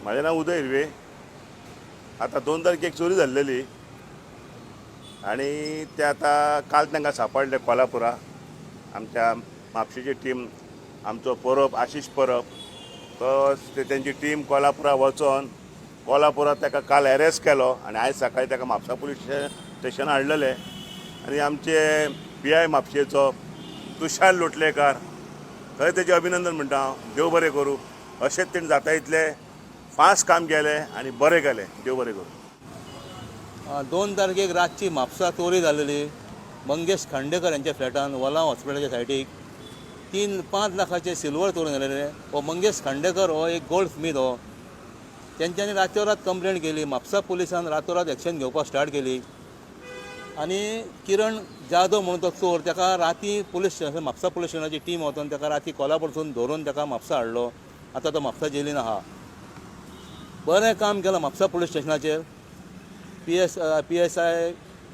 माझे नाव उदय हिरवे. आता 2 तारखेक चोरी झालेली आणि ते आता काल तांकां सापडले कोल्हापुरा. आमच्या म्हापशेची टीम, आमचो परब आशिष परब, तो त्यांची टीम कोल्हापुरा वचून कोल्हापुरात ताका काल अरेस्ट केलो आणि आयज सकाळी ताका म्हापसा पुलीस स्टेशन हाडलेले. आणि आमचे PI म्हापशेचो तुषार लोटलेकर, थंय तेजें अभिनंदन म्हणटा हांव. देव बरें करूं. अशेंच तेणें जाता इतले फास्ट काम केलें आणि बरें केलें. देव बरें करूं. 2 तारखेक रातची म्हापसा चोरी जालेली मंगेश खांडेकर यांच्या फ्लॅटान वलां हॉस्पिटलाच्या सायडीक 3-5 लाखाचे सिल्वर चोरून गेलेले. हो मंगेश खांडेकर हो एक गोल्ड स्मीथ. हो तेंच्यांनी रातोरात कंप्लेंट केली. म्हापसा पुलिसान रातोरात एक्शन घेवपाक स्टार्ट केली आणि किरण जाधव म्हणून तो चोर, ताका राती पुलीस स्टेशन, म्हापसा पुलीस स्टेशनाची टीम वचून ताका राती कोल्हापूरसून धरून ताका म्हापसा हाडलो. आतां तो म्हापसा जेलीन आहा. बरें काम केलां म्हापसा पुलीस स्टेशनाचेर. PSI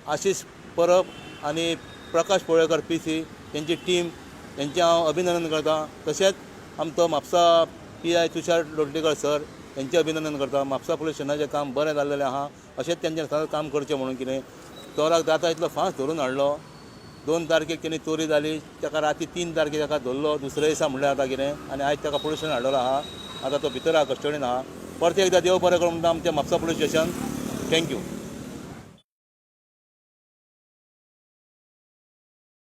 आशिष परब आणि प्रकाश पोळेकर PC त्यांची टीम, त्यांचे हांव अभिनंदन करता. तशेंच आमचो म्हापसा PI तुषार लोटलेकर सर यांचे अभिनंदन करता. म्हापसा पुलीस स्टेशनाचें काम बरें जाल्लेलें आहा. अशेंच तेंचें सदांच काम करचें म्हणून कितें चोराक जाता इतलो फास्ट धरून हाडलो. 2 तारखेक तेणी चोरी जाली, ताका राती 3 तारखेक ताका धरलो. दुसऱ्या दिसा म्हणल्यार आतां कितें आनी आयज ताका पुलीस स्टेशन हाडलेलो आहा. आतां तो भितर आहा, कस्टडीन आहा. परत एकदां देव बरें करूं म्हणटा आमचें म्हापसा पुलीस स्टेशन. थँक्यू.